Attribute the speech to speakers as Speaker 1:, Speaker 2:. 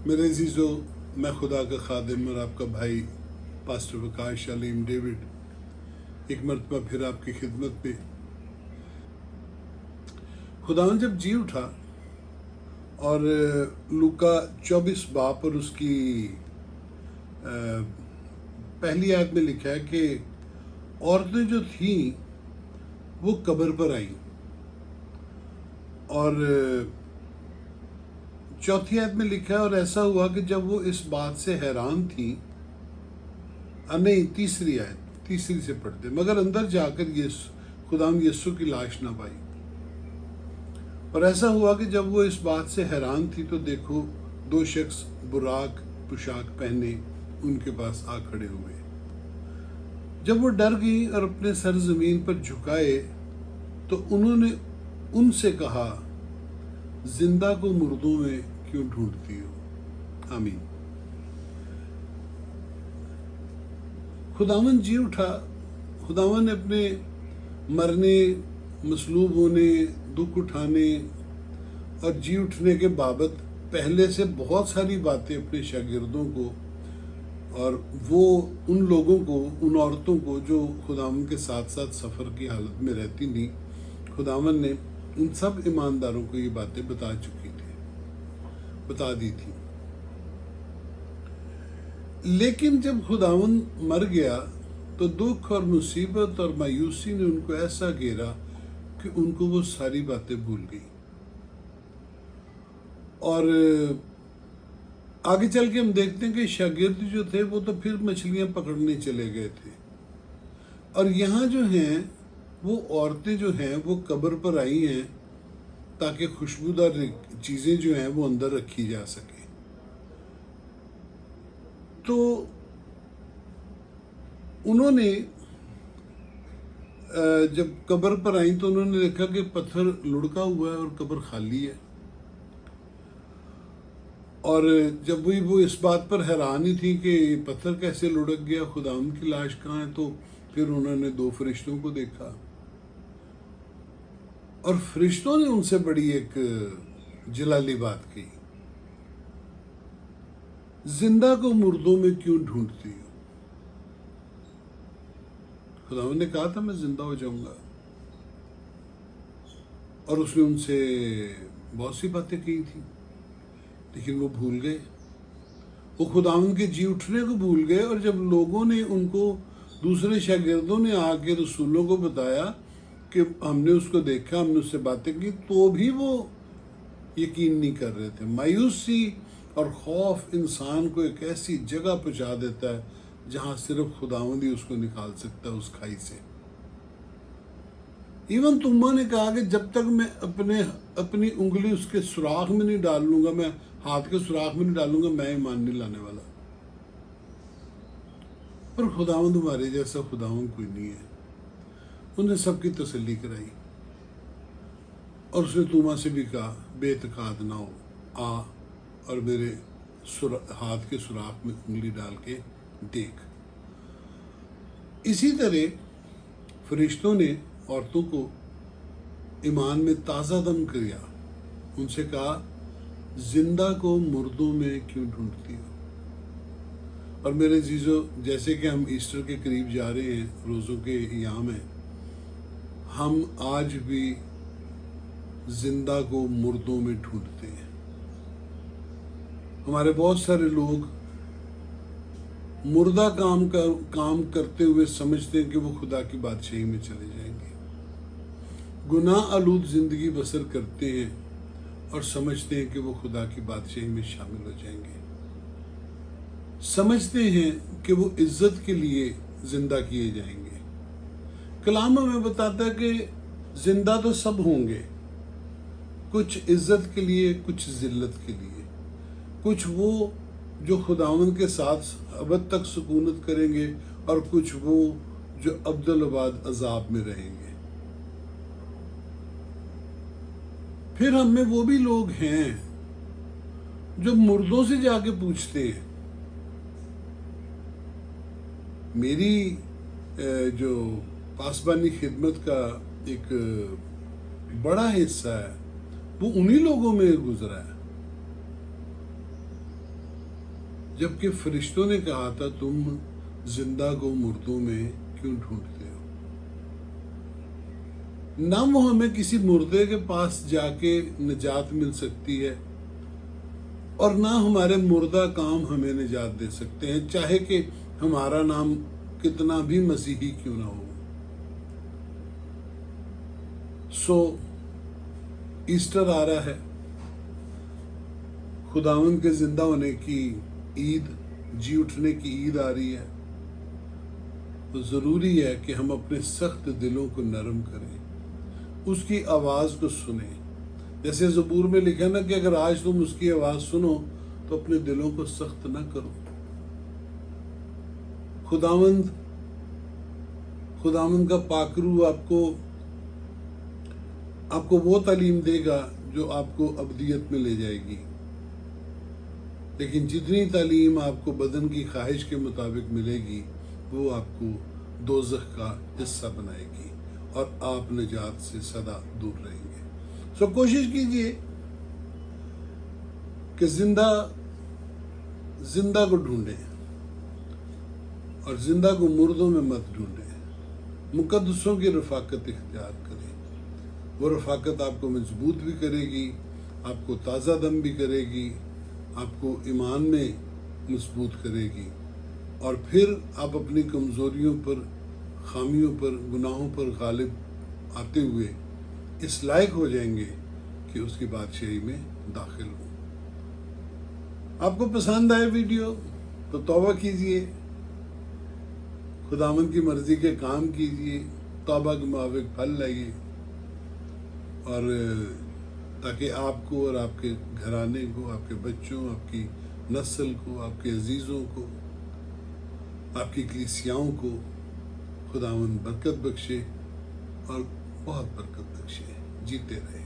Speaker 1: میرے عزیزو، میں خدا کا خادم اور آپ کا بھائی پاسٹر وکاش علیم ڈیوڈ ایک مرتبہ پھر آپ کی خدمت میں۔ خداوند جب جی اٹھا اور لوکا 24 باب اور اس کی پہلی آیت میں لکھا ہے کہ عورتیں جو تھیں وہ قبر پر آئیں، اور چوتھی آیت میں لکھا ہے اور ایسا ہوا کہ جب وہ اس بات سے حیران تھیں، نہیں تیسری سے پڑھتے، مگر اندر جا کر خداوند یسوع کی لاش نہ پائی۔ اور ایسا ہوا کہ جب وہ اس بات سے حیران تھی تو دیکھو 2 شخص براق پوشاک پہنے ان کے پاس آ کھڑے ہوئے۔ جب وہ ڈر گئی اور اپنے سر زمین پر جھکائے تو انہوں نے ان سے کہا، زندہ کو مردوں میں کیوں ڈھونڈتی ہو؟ آمین۔ خداوند جی اٹھا، خداوند نے اپنے مرنے، مصلوب ہونے، دکھ اٹھانے اور جی اٹھنے کے بابت پہلے سے بہت ساری باتیں اپنے شاگردوں کو اور وہ ان لوگوں کو، ان عورتوں کو جو خداوند کے ساتھ ساتھ سفر کی حالت میں رہتی تھیں، خداوند نے ان سب ایمانداروں کو یہ باتیں بتا دی تھی۔ لیکن جب خداوند مر گیا تو دکھ اور مصیبت اور مایوسی نے ان کو ایسا گھیرا کہ ان کو وہ ساری باتیں بھول گئی۔ اور آگے چل کے ہم دیکھتے ہیں کہ شاگرد جو تھے وہ تو پھر مچھلیاں پکڑنے چلے گئے تھے، اور یہاں جو ہیں وہ عورتیں جو ہیں وہ قبر پر آئی ہیں تاکہ خوشبودار چیزیں جو ہیں وہ اندر رکھی جا سکیں۔ تو انہوں نے جب قبر پر آئیں تو انہوں نے دیکھا کہ پتھر لڑکا ہوا ہے اور قبر خالی ہے، اور جب وہ اس بات پر حیران ہی تھی کہ پتھر کیسے لڑک گیا، خداوند کی لاش کہاں ہے، تو پھر انہوں نے 2 فرشتوں کو دیکھا، اور فرشتوں نے ان سے بڑی ایک جلالی بات کی، زندہ کو مردوں میں کیوں ڈھونڈتی ہو؟ خداوند نے کہا تھا میں زندہ ہو جاؤں گا، اور اس نے ان سے بہت سی باتیں کی تھی، لیکن وہ بھول گئے، وہ خداوند کے جی اٹھنے کو بھول گئے۔ اور جب لوگوں نے ان کو، دوسرے شاگردوں نے آ کے رسولوں کو بتایا کہ ہم نے اس کو دیکھا، ہم نے اس سے باتیں کی، تو بھی وہ یقین نہیں کر رہے تھے۔ مایوسی اور خوف انسان کو ایک ایسی جگہ پہنچا دیتا ہے جہاں صرف خداوند ہی اس کو نکال سکتا ہے اس کھائی سے۔ ایون تما نے کہا کہ جب تک میں اپنی انگلی اس کے سوراخ میں نہیں ڈال لوں گا، میں ہاتھ کے سوراخ میں نہیں ڈالوں گا، میں ایمان نہیں لانے والا۔ پر خداوند ہمارے جیسا خداوند کوئی نہیں ہے۔ انہیں سب کی تسلی کرائی، اور اس نے توما سے بھی کہا، بے اعتقاد نہ ہو، آ اور میرے ہاتھ کے سوراخ میں انگلی ڈال کے دیکھ۔ اسی طرح فرشتوں نے عورتوں کو ایمان میں تازہ دم کیا، ان سے کہا، زندہ کو مردوں میں کیوں ڈھونڈتی ہو؟ اور میرے عزیزو، جیسے کہ ہم ایسٹر کے قریب جا رہے ہیں، روزوں کے ایام ہیں، ہم آج بھی زندہ کو مردوں میں ڈھونڈتے ہیں۔ ہمارے بہت سارے لوگ مردہ کام کرتے ہوئے سمجھتے ہیں کہ وہ خدا کی بادشاہی میں چلے جائیں گے، گناہ آلود زندگی بسر کرتے ہیں اور سمجھتے ہیں کہ وہ خدا کی بادشاہی میں شامل ہو جائیں گے، سمجھتے ہیں کہ وہ عزت کے لیے زندہ کیے جائیں گے۔ کلام ہمیں بتاتا ہے کہ زندہ تو سب ہوں گے، کچھ عزت کے لیے، کچھ ذلت کے لیے، کچھ وہ جو خداوند کے ساتھ ابد تک سکونت کریں گے، اور کچھ وہ جو ابدالآباد عذاب میں رہیں گے۔ پھر ہم میں وہ بھی لوگ ہیں جو مردوں سے جا کے پوچھتے ہیں۔ میری جو پاسبانی خدمت کا ایک بڑا حصہ ہے وہ انہی لوگوں میں گزرا ہے۔ جبکہ فرشتوں نے کہا تھا تم زندہ کو مردوں میں کیوں ڈھونڈتے ہو؟ نہ وہ ہمیں کسی مردے کے پاس جا کے نجات مل سکتی ہے اور نہ ہمارے مردہ کام ہمیں نجات دے سکتے ہیں، چاہے کہ ہمارا نام کتنا بھی مسیحی کیوں نہ ہو۔ ایسٹر آ رہا ہے، خداوند کے زندہ ہونے کی عید، جی اٹھنے کی عید آ رہی ہے، تو ضروری ہے کہ ہم اپنے سخت دلوں کو نرم کریں، اس کی آواز کو سنیں۔ جیسے زبور میں لکھا نا کہ اگر آج تم اس کی آواز سنو تو اپنے دلوں کو سخت نہ کرو۔ خداوند کا پاک روح آپ کو وہ تعلیم دے گا جو آپ کو ابدیت میں لے جائے گی، لیکن جتنی تعلیم آپ کو بدن کی خواہش کے مطابق ملے گی وہ آپ کو دوزخ کا حصہ بنائے گی اور آپ نجات سے سدا دور رہیں گے۔ کوشش کیجئے کہ زندہ کو ڈھونڈیں اور زندہ کو مردوں میں مت ڈھونڈیں، مقدسوں کی رفاقت اختیار کریں۔ وہ رفاقت آپ کو مضبوط بھی کرے گی، آپ کو تازہ دم بھی کرے گی، آپ کو ایمان میں مضبوط کرے گی، اور پھر آپ اپنی کمزوریوں پر، خامیوں پر، گناہوں پر غالب آتے ہوئے اس لائق ہو جائیں گے کہ اس کی بادشاہی میں داخل ہوں۔ آپ کو پسند آئے ویڈیو تو توبہ کیجئے، خداوند کی مرضی کے کام کیجئے، توبہ کے موافق پھل لائیے، اور تاکہ آپ کو اور آپ کے گھرانے کو، آپ کے بچوں، آپ کی نسل کو، آپ کے عزیزوں کو، آپ کی کلیسیاؤں کو خداوند برکت بخشے اور بہت برکت بخشے۔ جیتے رہے۔